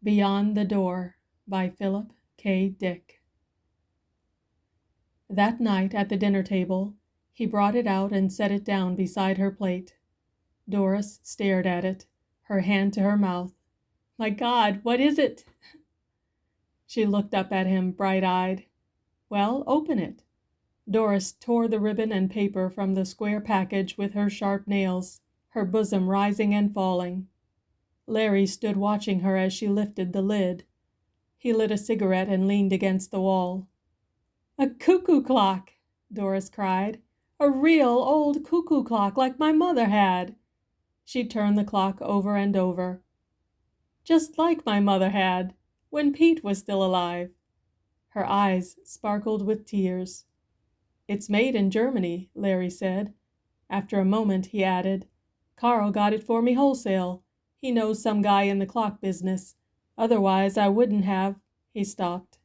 Beyond the Door by Philip K. Dick. That night at the dinner table, he brought it out and set it down beside her plate. Doris stared at it, her hand to her mouth. "My God, what is it?" She looked up at him, bright-eyed. "Well, open it." Doris tore the ribbon and paper from the square package with her sharp nails, her bosom rising and falling. Larry stood watching her as she lifted the lid. He lit a cigarette and leaned against the wall. "A cuckoo clock!" Doris cried. "A real old cuckoo clock like my mother had." She turned the clock over and over. "Just like my mother had, when Pete was still alive." Her eyes sparkled with tears. "It's made in Germany," Larry said. After a moment he added, "Carl got it for me wholesale. He knows some guy in the clock business. Otherwise I wouldn't have—" He stopped.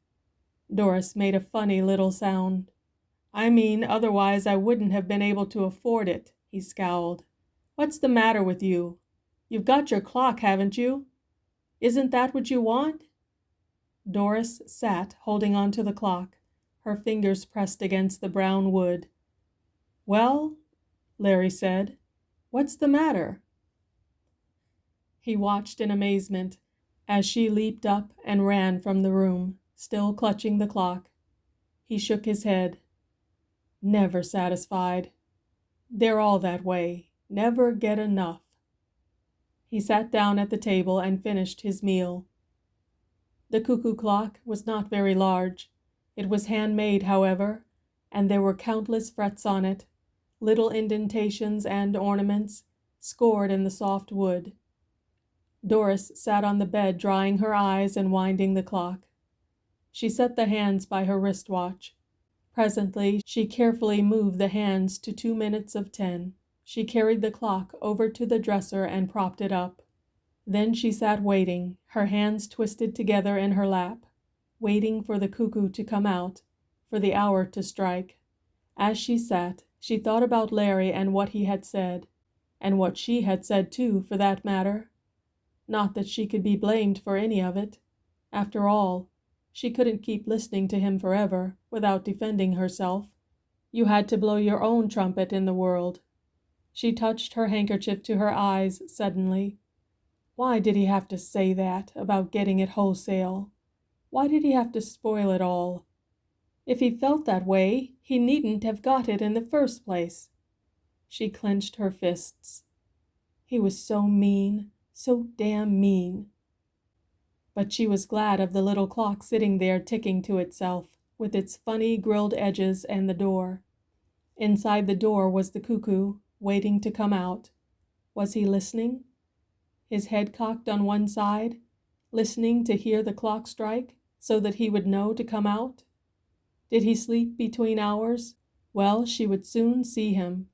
Doris made a funny little sound. "I mean, otherwise I wouldn't have been able to afford it," he scowled. "What's the matter with you? You've got your clock, haven't you? Isn't that what you want?" Doris sat holding on to the clock, her fingers pressed against the brown wood. "Well," Larry said, "what's the matter?" He watched in amazement as she leaped up and ran from the room, still clutching the clock. He shook his head. "Never satisfied. They're all that way. Never get enough." He sat down at the table and finished his meal. The cuckoo clock was not very large. It was handmade, however, and there were countless frets on it, little indentations and ornaments, scored in the soft wood. Doris sat on the bed drying her eyes and winding the clock. She set the hands by her wristwatch. Presently she carefully moved the hands to 2 minutes of 10. She carried the clock over to the dresser and propped it up. Then she sat waiting, her hands twisted together in her lap, waiting for the cuckoo to come out, for the hour to strike. As she sat, she thought about Larry and what he had said, and what she had said too, for that matter. Not that she could be blamed for any of it. After all, she couldn't keep listening to him forever, without defending herself. You had to blow your own trumpet in the world. She touched her handkerchief to her eyes suddenly. Why did he have to say that, about getting it wholesale? Why did he have to spoil it all? If he felt that way, he needn't have got it in the first place. She clenched her fists. He was so mean, so damn mean. But she was glad of the little clock sitting there ticking to itself, with its funny grilled edges and the door. Inside the door was the cuckoo, waiting to come out. Was he listening? His head cocked on one side, listening to hear the clock strike, so that he would know to come out? Did he sleep between hours? Well, she would soon see him.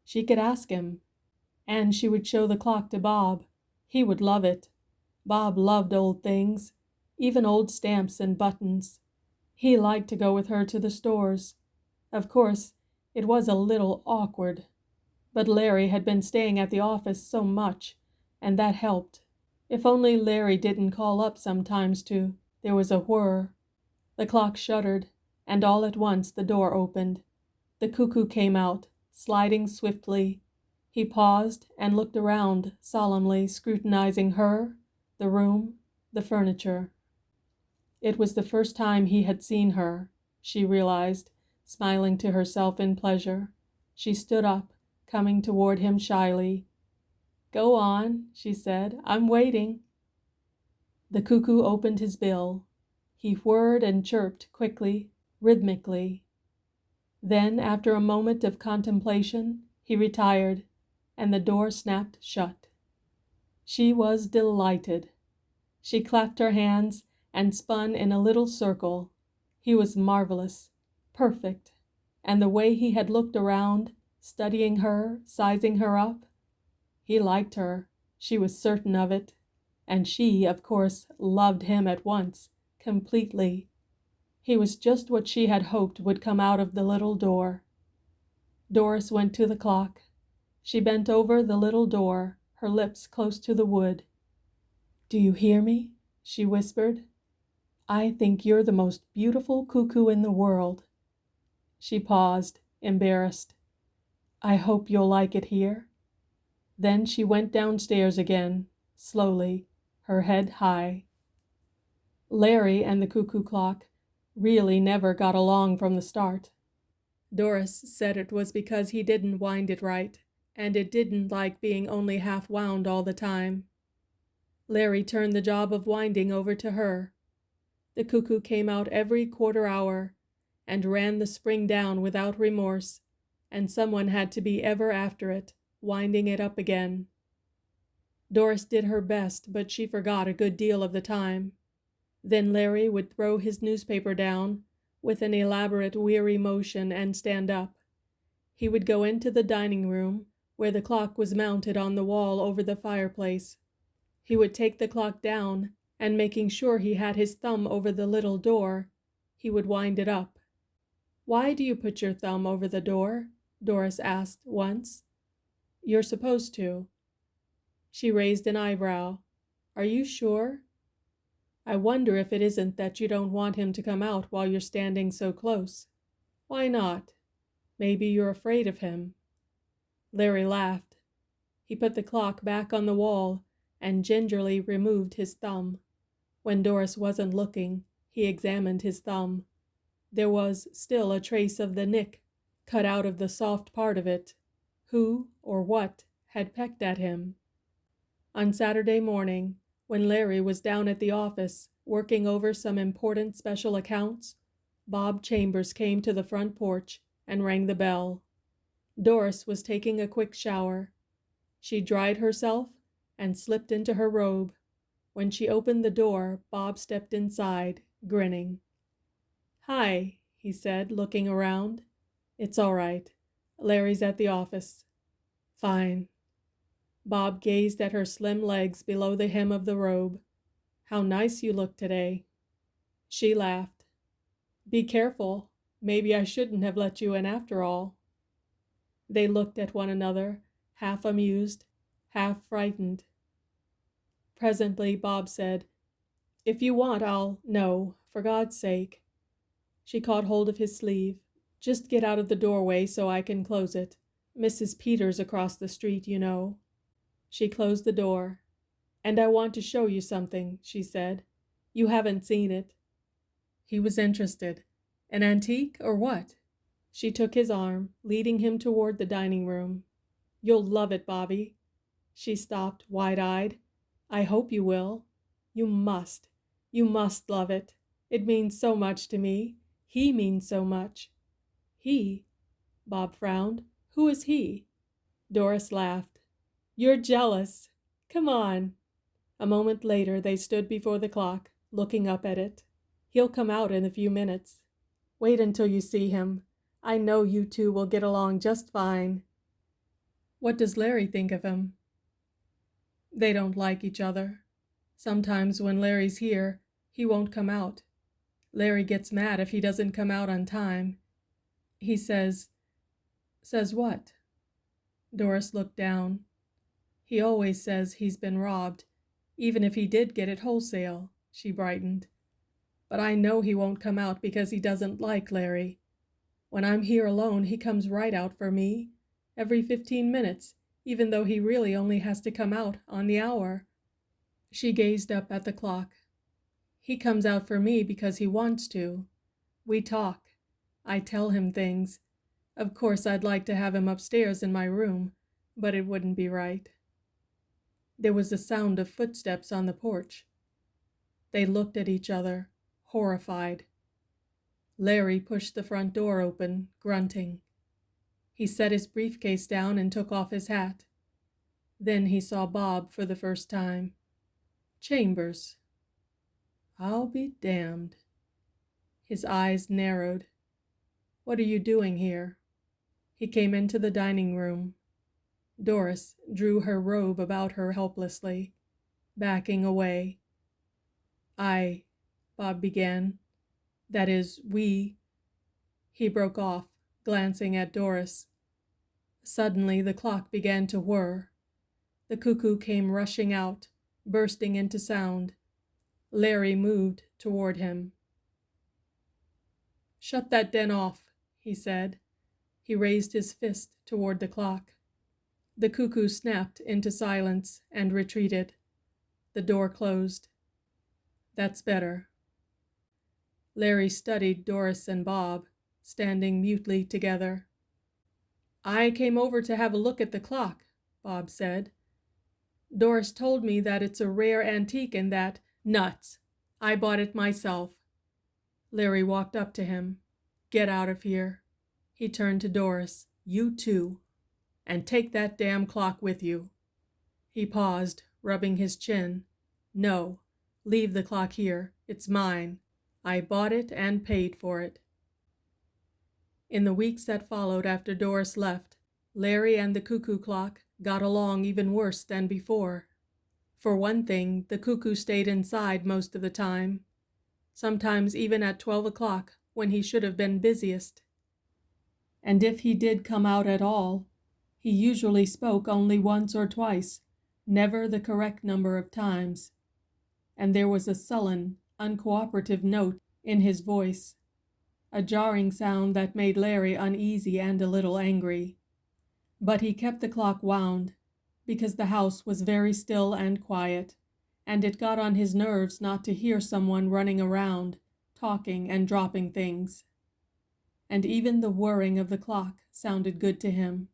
She could ask him. And she would show the clock to Bob. He would love it. Bob loved old things, even old stamps and buttons. He liked to go with her to the stores. Of course, it was a little awkward. But Larry had been staying at the office so much, and that helped. If only Larry didn't call up sometimes too. There was a whir. The clock shuddered, and all at once the door opened. The cuckoo came out, sliding swiftly. He paused and looked around, solemnly scrutinizing her, the room, the furniture. It was the first time he had seen her, she realized, smiling to herself in pleasure. She stood up, coming toward him shyly. "Go on," she said. "I'm waiting." The cuckoo opened his bill. He whirred and chirped quickly, rhythmically. Then, after a moment of contemplation, he retired, and the door snapped shut. She was delighted. She clapped her hands and spun in a little circle. He was marvelous, perfect, and the way he had looked around, studying her, sizing her up. He liked her, she was certain of it, and she, of course, loved him at once, completely. He was just what she had hoped would come out of the little door. Doris went to the clock. She bent over the little door, her lips close to the wood. "Do you hear me?" she whispered. "I think you're the most beautiful cuckoo in the world." She paused, embarrassed. "I hope you'll like it here." Then she went downstairs again, slowly, her head high. Larry and the cuckoo clock really never got along from the start. Doris said it was because he didn't wind it right, and it didn't like being only half wound all the time. Larry turned the job of winding over to her. The cuckoo came out every quarter hour, and ran the spring down without remorse, and someone had to be ever after it, winding it up again. Doris did her best, but she forgot a good deal of the time. Then Larry would throw his newspaper down with an elaborate weary motion and stand up. He would go into the dining room, where the clock was mounted on the wall over the fireplace. He would take the clock down, and making sure he had his thumb over the little door, he would wind it up. "Why do you put your thumb over the door?" Doris asked once. "You're supposed to." She raised an eyebrow. "Are you sure?" "I wonder if it isn't that you don't want him to come out while you're standing so close." "Why not?" "Maybe you're afraid of him." Larry laughed. He put the clock back on the wall and gingerly removed his thumb. When Doris wasn't looking, he examined his thumb. There was still a trace of the nick cut out of the soft part of it. Who or what had pecked at him? On Saturday morning, when Larry was down at the office working over some important special accounts, Bob Chambers came to the front porch and rang the bell. Doris was taking a quick shower. She dried herself and slipped into her robe. When she opened the door, Bob stepped inside, grinning. "Hi," he said, looking around. "It's all right. Larry's at the office." "Fine." Bob gazed at her slim legs below the hem of the robe. "How nice you look today." She laughed. "Be careful. Maybe I shouldn't have let you in after all." They looked at one another, half amused, half frightened. Presently Bob said, "If you want, No, for God's sake." She caught hold of his sleeve. "Just get out of the doorway so I can close it. Mrs. Peters across the street, you know." She closed the door. "And I want to show you something," she said. "You haven't seen it." He was interested. "An antique or what?" She took his arm, leading him toward the dining room. "You'll love it, Bobby." She stopped, wide-eyed. "I hope you will. You must. You must love it. It means so much to me. He means so much." "He?" Bob frowned. "Who is he?" Doris laughed. "You're jealous. Come on." A moment later they stood before the clock, looking up at it. "He'll come out in a few minutes. Wait until you see him. I know you two will get along just fine." "What does Larry think of him?" "They don't like each other. Sometimes when Larry's here, he won't come out. Larry gets mad if he doesn't come out on time. He says—" "Says what?" Doris looked down. "He always says he's been robbed, even if he did get it wholesale." She brightened. "But I know he won't come out because he doesn't like Larry. When I'm here alone, he comes right out for me, every 15 minutes, even though he really only has to come out on the hour." She gazed up at the clock. "He comes out for me because he wants to. We talk. I tell him things. Of course, I'd like to have him upstairs in my room, but it wouldn't be right." There was a sound of footsteps on the porch. They looked at each other, horrified. Larry pushed the front door open, grunting. He set his briefcase down and took off his hat. Then he saw Bob for the first time. "Chambers." "I'll be damned." His eyes narrowed. "What are you doing here?" He came into the dining room. Doris drew her robe about her helplessly, backing away. Bob began. "That is, we—" He broke off, glancing at Doris. Suddenly the clock began to whir. The cuckoo came rushing out, bursting into sound. Larry moved toward him. "Shut that den off," he said. He raised his fist toward the clock. The cuckoo snapped into silence and retreated. The door closed. "That's better." Larry studied Doris and Bob, standing mutely together. "I came over to have a look at the clock," Bob said. "Doris told me that it's a rare antique and that—" "Nuts! I bought it myself." Larry walked up to him. "Get out of here." He turned to Doris. "You too. And take that damn clock with you." He paused, rubbing his chin. "No, leave the clock here. It's mine. I bought it and paid for it." In the weeks that followed after Doris left, Larry and the cuckoo clock got along even worse than before. For one thing, the cuckoo stayed inside most of the time, sometimes even at 12 o'clock when he should have been busiest. And if he did come out at all, he usually spoke only once or twice, never the correct number of times. And there was a sullen, uncooperative note in his voice, a jarring sound that made Larry uneasy and a little angry. But he kept the clock wound, because the house was very still and quiet, and it got on his nerves not to hear someone running around, talking and dropping things. And even the whirring of the clock sounded good to him.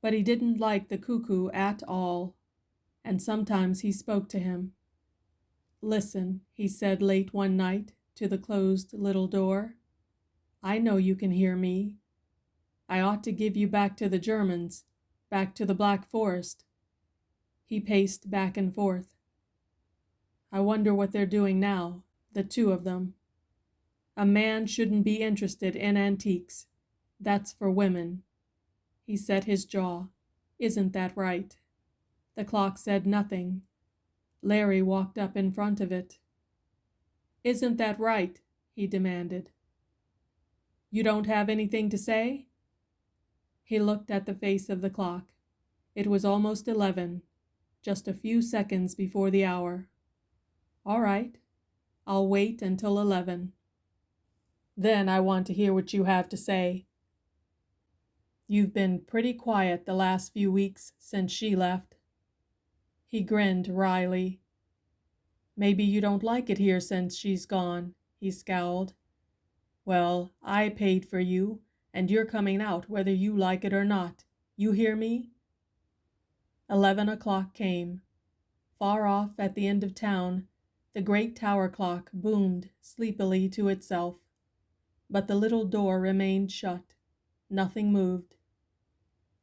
But he didn't like the cuckoo at all, and sometimes he spoke to him. "Listen," he said late one night to the closed little door. "I know you can hear me. I ought to give you back to the Germans, back to the Black Forest." He paced back and forth. "I wonder what they're doing now, the two of them. A man shouldn't be interested in antiques. That's for women." He set his jaw. "Isn't that right?" The clock said nothing. Larry walked up in front of it. "Isn't that right?" he demanded. "You don't have anything to say?" He looked at the face of the clock. It was almost 11, just a few seconds before the hour. "All right, I'll wait until 11. Then I want to hear what you have to say." "You've been pretty quiet the last few weeks since she left." He grinned wryly. "Maybe you don't like it here since she's gone," he scowled. "Well, I paid for you, and you're coming out whether you like it or not. You hear me?" 11 o'clock came. Far off at the end of town, the great tower clock boomed sleepily to itself. But the little door remained shut. Nothing moved.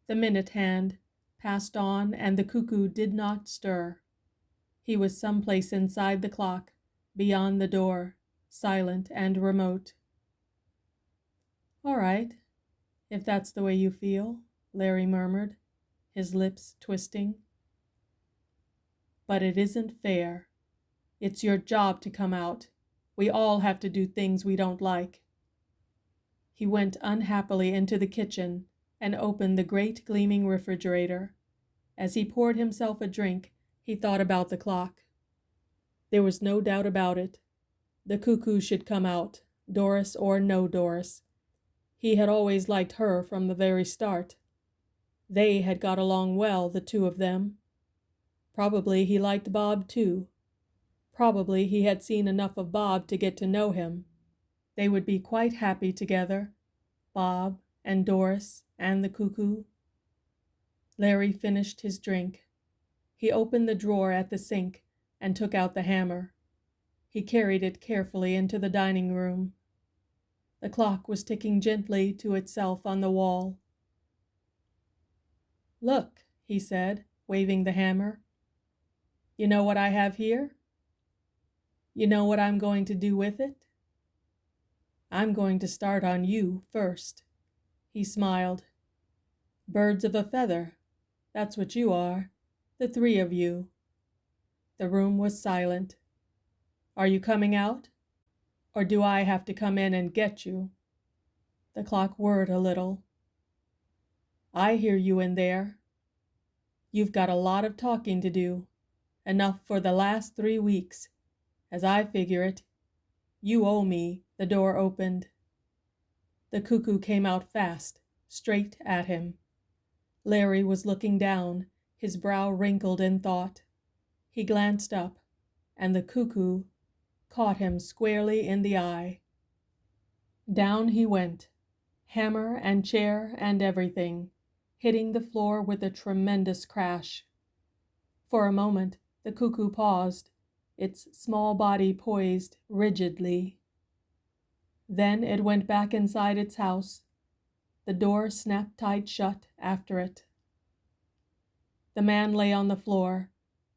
The minute hand passed on, and the cuckoo did not stir. He was someplace inside the clock, beyond the door, silent and remote. "All right, if that's the way you feel," Larry murmured, his lips twisting. "But it isn't fair. It's your job to come out. We all have to do things we don't like." He went unhappily into the kitchen and opened the great gleaming refrigerator. As he poured himself a drink, he thought about the clock. There was no doubt about it. The cuckoo should come out, Doris or no Doris. He had always liked her from the very start. They had got along well, the two of them. Probably he liked Bob too. Probably he had seen enough of Bob to get to know him. They would be quite happy together, Bob and Doris and the cuckoo. Larry finished his drink. He opened the drawer at the sink and took out the hammer. He carried it carefully into the dining room. The clock was ticking gently to itself on the wall. "Look," he said, waving the hammer. "You know what I have here? You know what I'm going to do with it? I'm going to start on you first." He smiled. "Birds of a feather. That's what you are, the three of you." The room was silent. "Are you coming out? Or do I have to come in and get you?" The clock whirred a little. "I hear you in there. You've got a lot of talking to do, enough for the last 3 weeks, As I figure it, you owe me." The door opened. The cuckoo came out fast, straight at him. Larry was looking down, his brow wrinkled in thought. He glanced up, and the cuckoo caught him squarely in the eye. Down he went, hammer and chair and everything, hitting the floor with a tremendous crash. For a moment, the cuckoo paused, its small body poised rigidly. Then it went back inside its house. The door snapped tight shut after it. The man lay on the floor,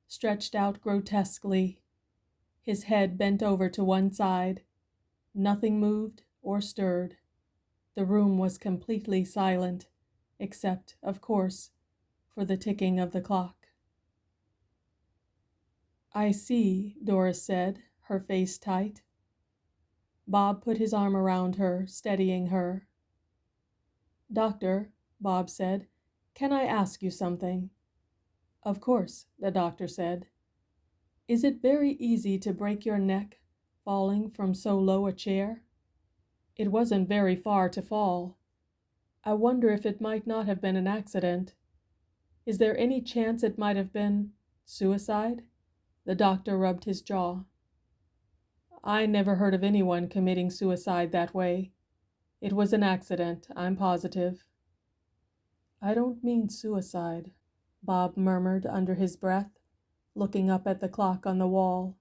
stretched out grotesquely, his head bent over to one side. Nothing moved or stirred. The room was completely silent, except, of course, for the ticking of the clock. "I see," Doris said, her face tight. Bob put his arm around her, steadying her. "Doctor," Bob said, "can I ask you something?" "Of course," the doctor said. "Is it very easy to break your neck falling from so low a chair?" "It wasn't very far to fall. I wonder if it might not have been an accident. Is there any chance it might have been suicide?" The doctor rubbed his jaw. "I never heard of anyone committing suicide that way. It was an accident, I'm positive." "I don't mean suicide," Bob murmured under his breath, looking up at the clock on the wall.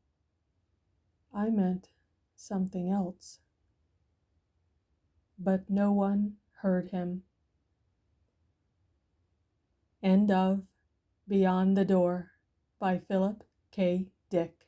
"I meant something else." But no one heard him. End of Beyond the Door by Philip K. Dick.